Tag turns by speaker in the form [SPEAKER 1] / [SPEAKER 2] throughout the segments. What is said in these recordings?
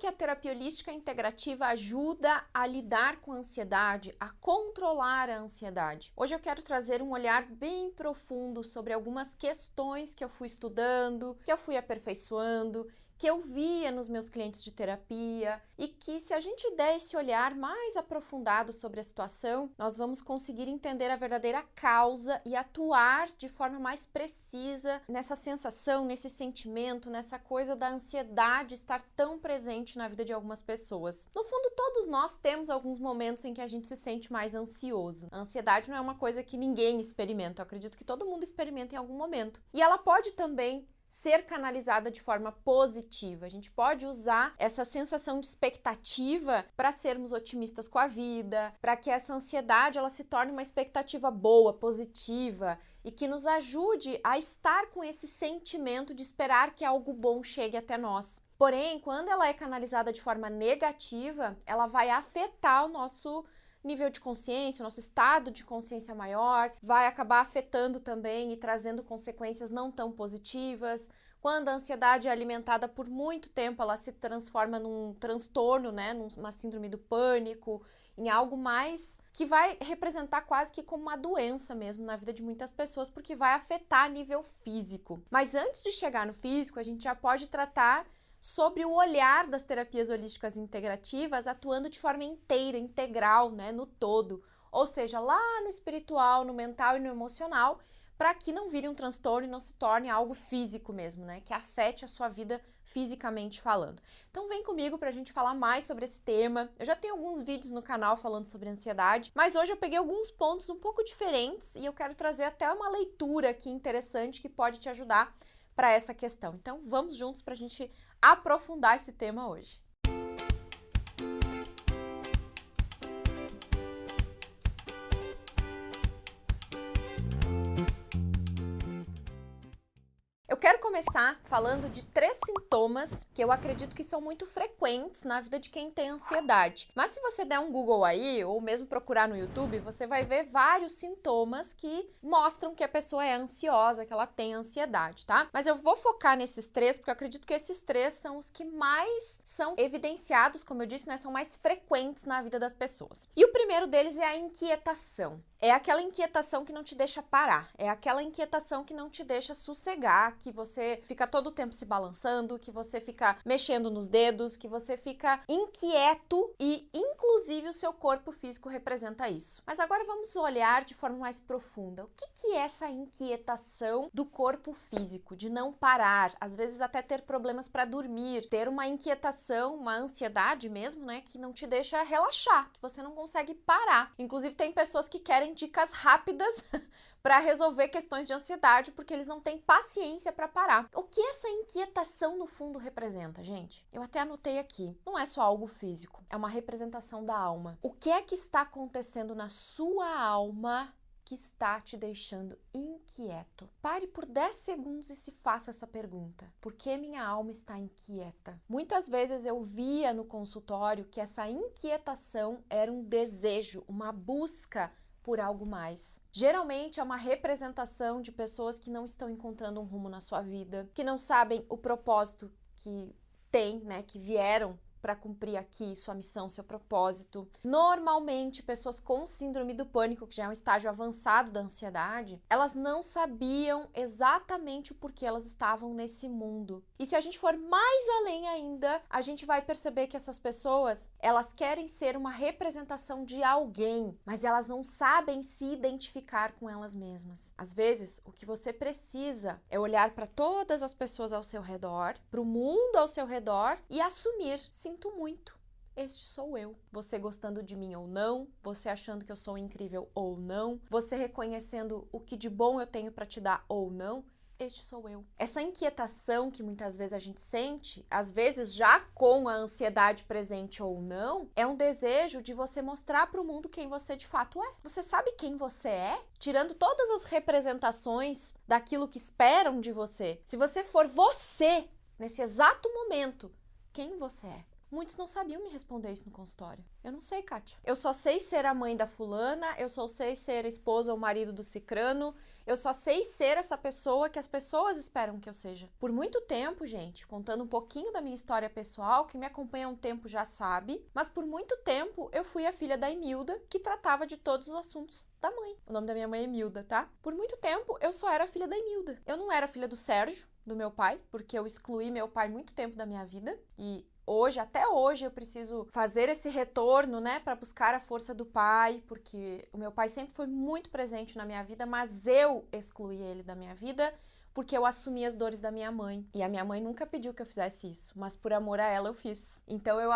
[SPEAKER 1] que a terapia holística integrativa ajuda a lidar com a ansiedade, a controlar a ansiedade? Hoje eu quero trazer um olhar bem profundo sobre algumas questões que eu fui estudando, que eu fui aperfeiçoando, que eu via nos meus clientes de terapia e que, se a gente der esse olhar mais aprofundado sobre a situação, nós vamos conseguir entender a verdadeira causa e atuar de forma mais precisa nessa sensação, nesse sentimento, nessa coisa da ansiedade estar tão presente na vida de algumas pessoas. No fundo, todos nós temos alguns momentos em que a gente se sente mais ansioso. A ansiedade não é uma coisa que ninguém experimenta, eu acredito que todo mundo experimenta em algum momento. E ela pode também ser canalizada de forma positiva. A gente pode usar essa sensação de expectativa para sermos otimistas com a vida, para que essa ansiedade ela se torne uma expectativa boa, positiva e que nos ajude a estar com esse sentimento de esperar que algo bom chegue até nós. Porém, quando ela é canalizada de forma negativa, ela vai afetar o nosso nível de consciência, o nosso estado de consciência maior, vai acabar afetando também e trazendo consequências não tão positivas. Quando a ansiedade é alimentada por muito tempo, ela se transforma num transtorno, né, numa síndrome do pânico, em algo mais que vai representar quase que como uma doença mesmo na vida de muitas pessoas, porque vai afetar a nível físico. Mas antes de chegar no físico, a gente já pode tratar sobre o olhar das terapias holísticas integrativas atuando de forma inteira, integral, né, no todo, ou seja, lá no espiritual, no mental e no emocional, para que não vire um transtorno e não se torne algo físico mesmo, né, que afete a sua vida fisicamente falando. Então vem comigo para a gente falar mais sobre esse tema. Eu já tenho alguns vídeos no canal falando sobre ansiedade, mas hoje eu peguei alguns pontos um pouco diferentes e eu quero trazer até uma leitura aqui interessante que pode te ajudar para essa questão. Então vamos juntos para a gente aprofundar esse tema hoje. Eu quero começar falando de 3 sintomas que eu acredito que são muito frequentes na vida de quem tem ansiedade. Mas se você der um Google aí, ou mesmo procurar no YouTube, você vai ver vários sintomas que mostram que a pessoa é ansiosa, que ela tem ansiedade, tá? Mas eu vou focar nesses 3, porque eu acredito que esses 3 são os que mais são evidenciados, como eu disse, né? São mais frequentes na vida das pessoas. E o primeiro deles é a inquietação. É aquela inquietação que não te deixa parar, é aquela inquietação que não te deixa sossegar, que você fica todo o tempo se balançando, que você fica mexendo nos dedos, que você fica inquieto e, inclusive, o seu corpo físico representa isso. Mas agora vamos olhar de forma mais profunda. O que é essa inquietação do corpo físico, de não parar, às vezes até ter problemas para dormir, ter uma inquietação, uma ansiedade mesmo, né, que não te deixa relaxar, que você não consegue parar. Inclusive, tem pessoas que querem dicas rápidas para resolver questões de ansiedade, porque eles não têm paciência para parar. O que essa inquietação no fundo representa, gente? Eu até anotei aqui. Não é só algo físico, é uma representação da alma. O que é que está acontecendo na sua alma que está te deixando inquieto? Pare por 10 segundos e se faça essa pergunta. Por que minha alma está inquieta? Muitas vezes eu via no consultório que essa inquietação era um desejo, uma busca por algo mais. Geralmente é uma representação de pessoas que não estão encontrando um rumo na sua vida, que não sabem o propósito que tem, né, que vieram para cumprir aqui sua missão, seu propósito. Normalmente, pessoas com síndrome do pânico, que já é um estágio avançado da ansiedade, elas não sabiam exatamente o porquê elas estavam nesse mundo. E se a gente for mais além ainda, a gente vai perceber que essas pessoas, elas querem ser uma representação de alguém, mas elas não sabem se identificar com elas mesmas. Às vezes, o que você precisa é olhar para todas as pessoas ao seu redor, para o mundo ao seu redor e assumir: sinto muito, este sou eu. Você gostando de mim ou não, você achando que eu sou incrível ou não, você reconhecendo o que de bom eu tenho para te dar ou não, este sou eu. Essa inquietação que muitas vezes a gente sente, às vezes já com a ansiedade presente ou não, é um desejo de você mostrar para o mundo quem você de fato é. Você sabe quem você é? Tirando todas as representações daquilo que esperam de você. Se você for você, nesse exato momento, quem você é? Muitos não sabiam me responder isso no consultório. Eu não sei, Kátia. Eu só sei ser a mãe da fulana, eu só sei ser a esposa ou marido do cicrano, eu só sei ser essa pessoa que as pessoas esperam que eu seja. Por muito tempo, gente, contando um pouquinho da minha história pessoal, quem me acompanha há um tempo já sabe, mas por muito tempo eu fui a filha da Emilda, que tratava de todos os assuntos da mãe. O nome da minha mãe é Emilda, tá? Por muito tempo eu só era a filha da Emilda. Eu não era filha do Sérgio, do meu pai, porque eu excluí meu pai muito tempo da minha vida e hoje, até hoje, eu preciso fazer esse retorno, né, para buscar a força do pai, porque o meu pai sempre foi muito presente na minha vida, mas eu excluí ele da minha vida porque eu assumi as dores da minha mãe. E a minha mãe nunca pediu que eu fizesse isso, mas por amor a ela eu fiz. Então eu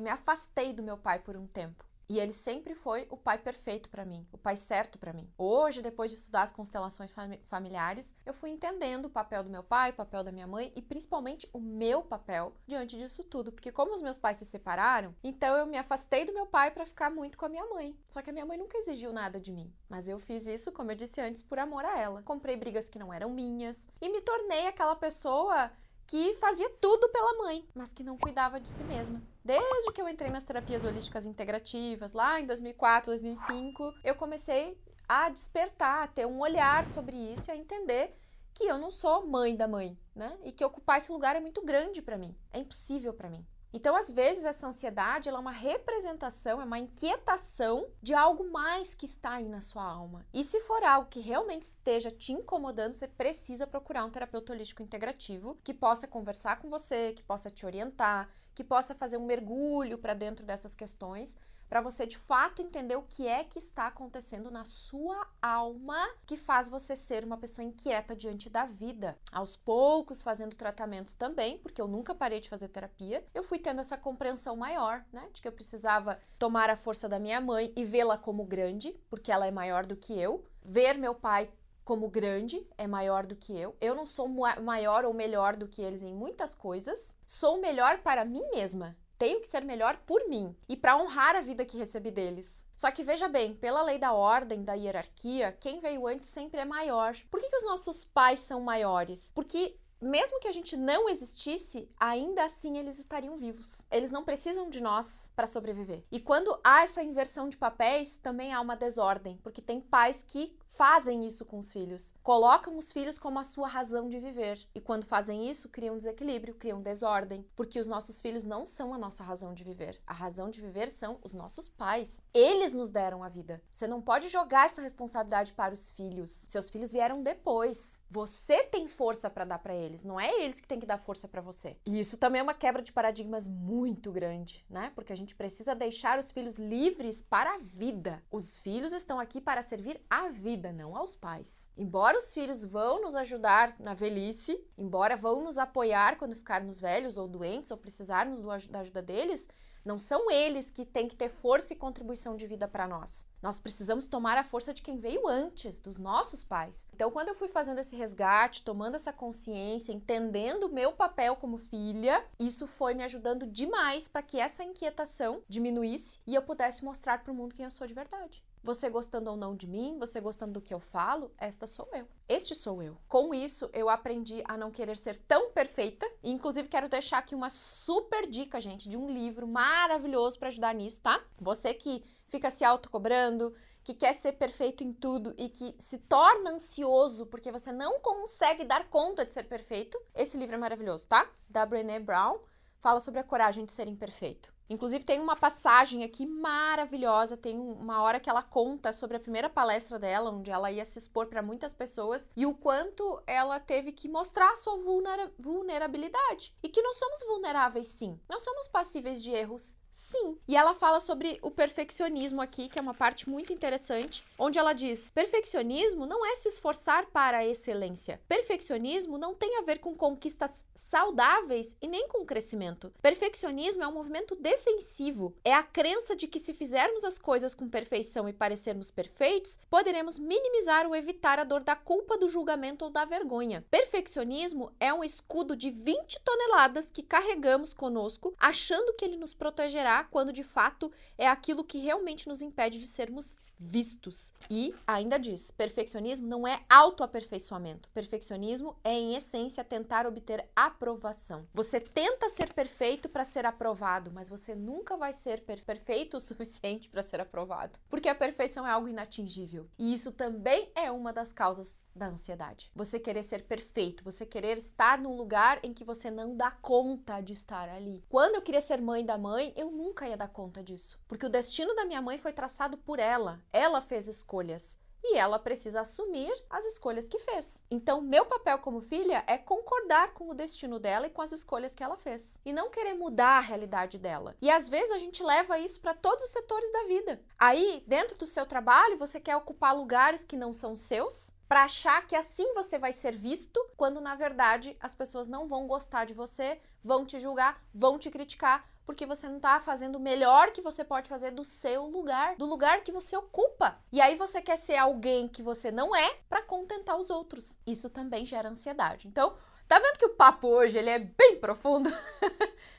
[SPEAKER 1] me afastei do meu pai por um tempo. E ele sempre foi o pai perfeito para mim, o pai certo para mim. Hoje, depois de estudar as constelações familiares, eu fui entendendo o papel do meu pai, o papel da minha mãe e principalmente o meu papel diante disso tudo. Porque como os meus pais se separaram, então eu me afastei do meu pai para ficar muito com a minha mãe. Só que a minha mãe nunca exigiu nada de mim. Mas eu fiz isso, como eu disse antes, por amor a ela. Comprei brigas que não eram minhas e me tornei aquela pessoa que fazia tudo pela mãe, mas que não cuidava de si mesma. Desde que eu entrei nas terapias holísticas integrativas, lá em 2004, 2005, eu comecei a despertar, a ter um olhar sobre isso e a entender que eu não sou mãe da mãe, né? E que ocupar esse lugar é muito grande para mim, é impossível para mim. Então, às vezes, essa ansiedade ela é uma representação, é uma inquietação de algo mais que está aí na sua alma. E se for algo que realmente esteja te incomodando, você precisa procurar um terapeuta holístico integrativo que possa conversar com você, que possa te orientar, que possa fazer um mergulho para dentro dessas questões, para você de fato entender o que é que está acontecendo na sua alma que faz você ser uma pessoa inquieta diante da vida. Aos poucos, fazendo tratamentos também, porque eu nunca parei de fazer terapia, eu fui tendo essa compreensão maior, né, de que eu precisava tomar a força da minha mãe e vê-la como grande, porque ela é maior do que eu, ver meu pai como grande, é maior do que eu. Eu não sou maior ou melhor do que eles em muitas coisas, sou melhor para mim mesma. Tenho que ser melhor por mim e para honrar a vida que recebi deles. Só que veja bem, pela lei da ordem, da hierarquia, quem veio antes sempre é maior. Por que os nossos pais são maiores? Porque mesmo que a gente não existisse, ainda assim eles estariam vivos. Eles não precisam de nós para sobreviver. E quando há essa inversão de papéis, também há uma desordem, porque tem pais que fazem isso com os filhos. Colocam os filhos como a sua razão de viver. E quando fazem isso, criam desequilíbrio, criam desordem. Porque os nossos filhos não são a nossa razão de viver. A razão de viver são os nossos pais. Eles nos deram a vida. Você não pode jogar essa responsabilidade para os filhos. Seus filhos vieram depois. Você tem força para dar para eles. Não é eles que têm que dar força para você. E isso também é uma quebra de paradigmas muito grande, né? Porque a gente precisa deixar os filhos livres para a vida. Os filhos estão aqui para servir à vida, não aos pais. Embora os filhos vão nos ajudar na velhice, embora vão nos apoiar quando ficarmos velhos ou doentes ou precisarmos da ajuda deles, não são eles que têm que ter força e contribuição de vida para nós. Nós precisamos tomar a força de quem veio antes, dos nossos pais. Então, quando eu fui fazendo esse resgate, tomando essa consciência, entendendo o meu papel como filha, isso foi me ajudando demais para que essa inquietação diminuísse e eu pudesse mostrar para o mundo quem eu sou de verdade. Você gostando ou não de mim, você gostando do que eu falo, esta sou eu. Este sou eu. Com isso, eu aprendi a não querer ser tão perfeita. E, inclusive, quero deixar aqui uma super dica, gente, de um livro maravilhoso para ajudar nisso, tá? Você que fica se autocobrando, que quer ser perfeito em tudo e que se torna ansioso porque você não consegue dar conta de ser perfeito, esse livro é maravilhoso, tá? Da Brené Brown, fala sobre a coragem de ser imperfeito. Inclusive, tem uma passagem aqui maravilhosa, tem uma hora que ela conta sobre a primeira palestra dela, onde ela ia se expor para muitas pessoas, e o quanto ela teve que mostrar a sua vulnerabilidade. E que nós somos vulneráveis, sim. Nós somos passíveis de erros, sim. E ela fala sobre o perfeccionismo aqui, que é uma parte muito interessante, onde ela diz: perfeccionismo não é se esforçar para a excelência. Perfeccionismo não tem a ver com conquistas saudáveis e nem com crescimento. Perfeccionismo é um movimento defensivo. É a crença de que se fizermos as coisas com perfeição e parecermos perfeitos, poderemos minimizar ou evitar a dor da culpa, do julgamento ou da vergonha. Perfeccionismo é um escudo de 20 toneladas que carregamos conosco, achando que ele nos protegerá exagerar quando de fato é aquilo que realmente nos impede de sermos vistos. E ainda diz, perfeccionismo não é autoaperfeiçoamento. Perfeccionismo é, em essência, tentar obter aprovação. Você tenta ser perfeito para ser aprovado, mas você nunca vai ser perfeito o suficiente para ser aprovado. Porque a perfeição é algo inatingível. E isso também é uma das causas da ansiedade. Você querer ser perfeito, você querer estar num lugar em que você não dá conta de estar ali. Quando eu queria ser mãe da mãe, eu nunca ia dar conta disso. Porque o destino da minha mãe foi traçado por ela. Ela fez escolhas. E ela precisa assumir as escolhas que fez. Então, meu papel como filha é concordar com o destino dela e com as escolhas que ela fez. E não querer mudar a realidade dela. E às vezes a gente leva isso para todos os setores da vida. Aí, dentro do seu trabalho, você quer ocupar lugares que não são seus, para achar que assim você vai ser visto, quando na verdade as pessoas não vão gostar de você, vão te julgar, vão te criticar, porque você não tá fazendo o melhor que você pode fazer do seu lugar, do lugar que você ocupa. E aí você quer ser alguém que você não é para contentar os outros. Isso também gera ansiedade. Então, tá vendo que o papo hoje ele é bem profundo?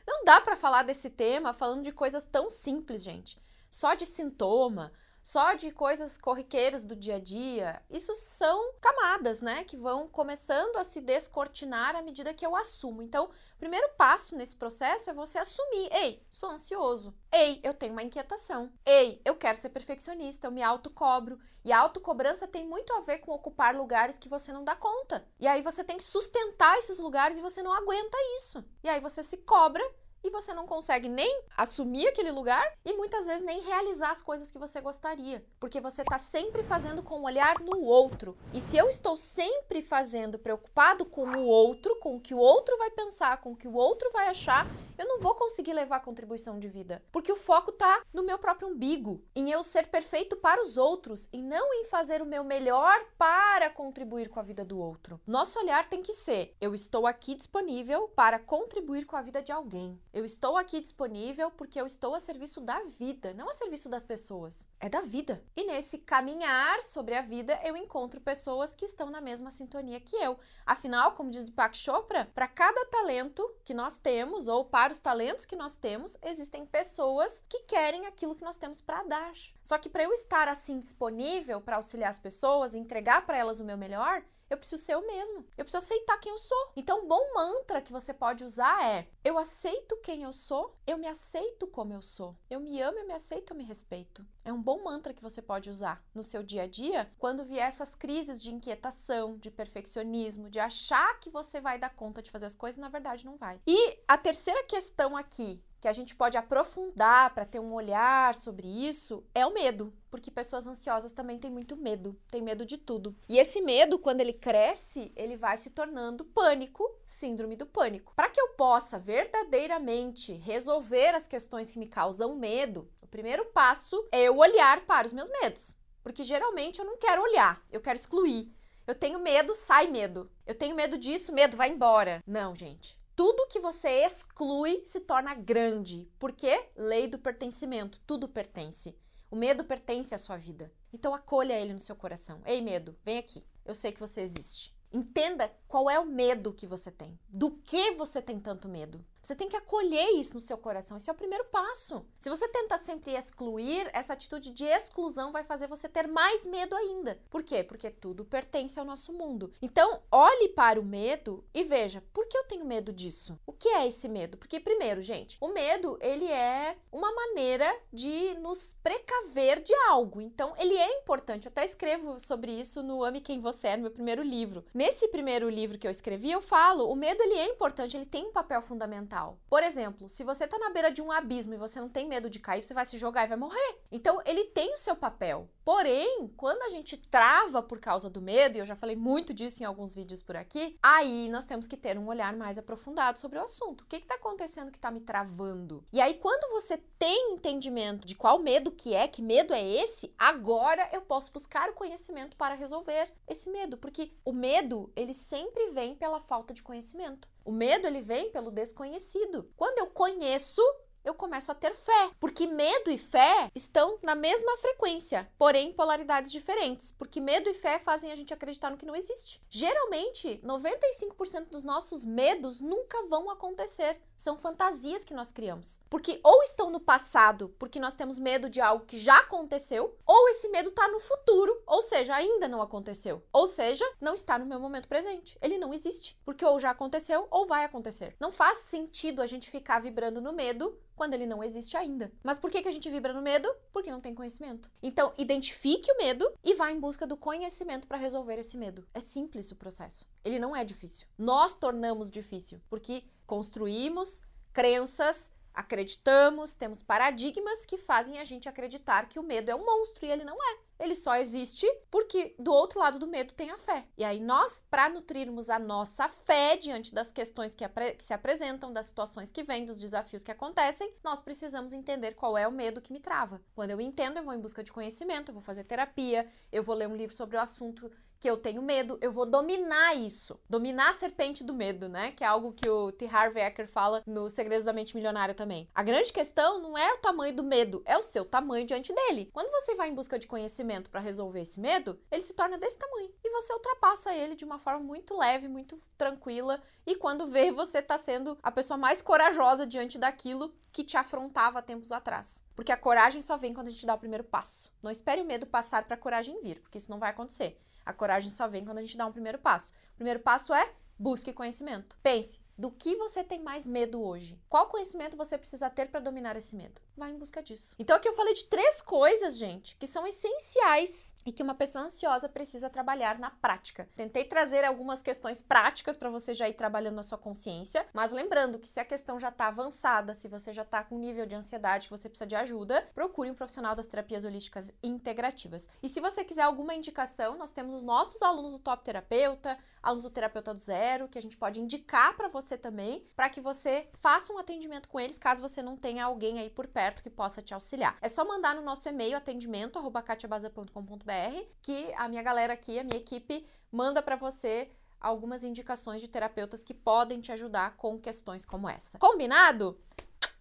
[SPEAKER 1] Não dá para falar desse tema falando de coisas tão simples, gente. Só de sintoma, só de coisas corriqueiras do dia a dia. Isso são camadas, né, que vão começando a se descortinar à medida que eu assumo. Então, o primeiro passo nesse processo é você assumir. Ei, sou ansioso. Ei, eu tenho uma inquietação. Ei, eu quero ser perfeccionista, eu me autocobro. E a autocobrança tem muito a ver com ocupar lugares que você não dá conta. E aí você tem que sustentar esses lugares e você não aguenta isso. E aí você se cobra e você não consegue nem assumir aquele lugar e muitas vezes nem realizar as coisas que você gostaria, porque você está sempre fazendo com o olhar no outro. E se eu estou sempre fazendo preocupado com o outro, com o que o outro vai pensar, com o que o outro vai achar, eu não vou conseguir levar a contribuição de vida, porque o foco está no meu próprio umbigo, em eu ser perfeito para os outros e não em fazer o meu melhor para contribuir com a vida do outro. Nosso olhar tem que ser: eu estou aqui disponível para contribuir com a vida de alguém. Eu estou aqui disponível porque eu estou a serviço da vida, não a serviço das pessoas. É da vida. E nesse caminhar sobre a vida, eu encontro pessoas que estão na mesma sintonia que eu. Afinal, como diz Deepak Chopra, para cada talento que nós temos, ou para os talentos que nós temos, existem pessoas que querem aquilo que nós temos para dar. Só que para eu estar assim disponível para auxiliar as pessoas, entregar para elas o meu melhor, eu preciso ser eu mesmo. Eu preciso aceitar quem eu sou. Então, um bom mantra que você pode usar é: eu aceito quem eu sou, eu me aceito como eu sou. Eu me amo, eu me aceito, eu me respeito. É um bom mantra que você pode usar no seu dia a dia quando vier essas crises de inquietação, de perfeccionismo, de achar que você vai dar conta de fazer as coisas e na verdade não vai. E a terceira questão aqui que a gente pode aprofundar para ter um olhar sobre isso é o medo, porque pessoas ansiosas também têm muito medo, têm medo de tudo. E esse medo, quando ele cresce, ele vai se tornando pânico, síndrome do pânico. Para que eu possa verdadeiramente resolver as questões que me causam medo, o primeiro passo é eu olhar para os meus medos, porque geralmente eu não quero olhar, eu quero excluir. Eu tenho medo, sai medo. Eu tenho medo disso, medo, vai embora. Não, gente. Tudo que você exclui se torna grande. Por quê? Lei do pertencimento. Tudo pertence. O medo pertence à sua vida. Então acolha ele no seu coração. Ei, medo, vem aqui. Eu sei que você existe. Entenda qual é o medo que você tem. Do que você tem tanto medo? Você tem que acolher isso no seu coração. Esse é o primeiro passo. Se você tenta sempre excluir, essa atitude de exclusão vai fazer você ter mais medo ainda. Por quê? Porque tudo pertence ao nosso mundo. Então, olhe para o medo e veja, por que eu tenho medo disso? O que é esse medo? Porque, primeiro, gente, o medo, ele é uma maneira de nos precaver de algo. Então, ele é importante. Eu até escrevo sobre isso no Ame Quem Você É, no meu primeiro livro. Nesse primeiro livro que eu escrevi, eu falo, o medo, ele é importante, ele tem um papel fundamental. Por exemplo, se você tá na beira de um abismo e você não tem medo de cair, você vai se jogar e vai morrer. Então, ele tem o seu papel. Porém, quando a gente trava por causa do medo, e eu já falei muito disso em alguns vídeos por aqui, aí nós temos que ter um olhar mais aprofundado sobre o assunto. O que tá acontecendo que tá me travando? E aí, quando você tem entendimento de qual medo que medo é esse, agora eu posso buscar o conhecimento para resolver esse medo. Porque o medo, ele sempre vem pela falta de conhecimento. O medo, ele vem pelo desconhecido. Quando eu conheço, eu começo a ter fé, porque medo e fé estão na mesma frequência, porém em polaridades diferentes, porque medo e fé fazem a gente acreditar no que não existe. Geralmente, 95% dos nossos medos nunca vão acontecer, são fantasias que nós criamos, porque ou estão no passado, porque nós temos medo de algo que já aconteceu, ou esse medo está no futuro, ou seja, ainda não aconteceu, ou seja, não está no meu momento presente, ele não existe, porque ou já aconteceu ou vai acontecer. Não faz sentido a gente ficar vibrando no medo quando ele não existe ainda. Mas por que a gente vibra no medo? Porque não tem conhecimento. Então, identifique o medo e vá em busca do conhecimento para resolver esse medo. É simples o processo. Ele não é difícil. Nós tornamos difícil, porque construímos crenças, acreditamos, temos paradigmas que fazem a gente acreditar que o medo é um monstro e ele não é. Ele só existe porque do outro lado do medo tem a fé. E aí nós, para nutrirmos a nossa fé diante das questões que se apresentam, das situações que vêm, dos desafios que acontecem, nós precisamos entender qual é o medo que me trava. Quando eu entendo, eu vou em busca de conhecimento, eu vou fazer terapia, eu vou ler um livro sobre o assunto que eu tenho medo, eu vou dominar isso. Dominar a serpente do medo, né? Que é algo que o T. Harv Eker fala no Segredos da Mente Milionária também. A grande questão não é o tamanho do medo, é o seu tamanho diante dele. Quando você vai em busca de conhecimento para resolver esse medo, ele se torna desse tamanho. E você ultrapassa ele de uma forma muito leve, muito tranquila. E quando vê, você tá sendo a pessoa mais corajosa diante daquilo que te afrontava tempos atrás. Porque a coragem só vem quando a gente dá o primeiro passo. Não espere o medo passar para a coragem vir, porque isso não vai acontecer. A coragem só vem quando a gente dá um primeiro passo. O primeiro passo é busque conhecimento. Pense, do que você tem mais medo hoje? Qual conhecimento você precisa ter para dominar esse medo? Vai em busca disso. Então aqui eu falei de 3 coisas, gente, que são essenciais e que uma pessoa ansiosa precisa trabalhar na prática. Tentei trazer algumas questões práticas para você já ir trabalhando na sua consciência, mas lembrando que se a questão já está avançada, se você já está com um nível de ansiedade que você precisa de ajuda, procure um profissional das terapias holísticas integrativas. E se você quiser alguma indicação, nós temos os nossos alunos do Top Terapeuta, alunos do Terapeuta do Zero, que a gente pode indicar para você também, para que você faça um atendimento com eles, caso você não tenha alguém aí por perto que possa te auxiliar. É só mandar no nosso e-mail atendimento@katiabaza.com.br que a minha galera aqui, a minha equipe, manda para você algumas indicações de terapeutas que podem te ajudar com questões como essa. Combinado?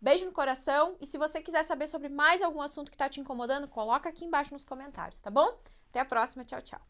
[SPEAKER 1] Beijo no coração e se você quiser saber sobre mais algum assunto que tá te incomodando, coloca aqui embaixo nos comentários, tá bom? Até a próxima, tchau, tchau.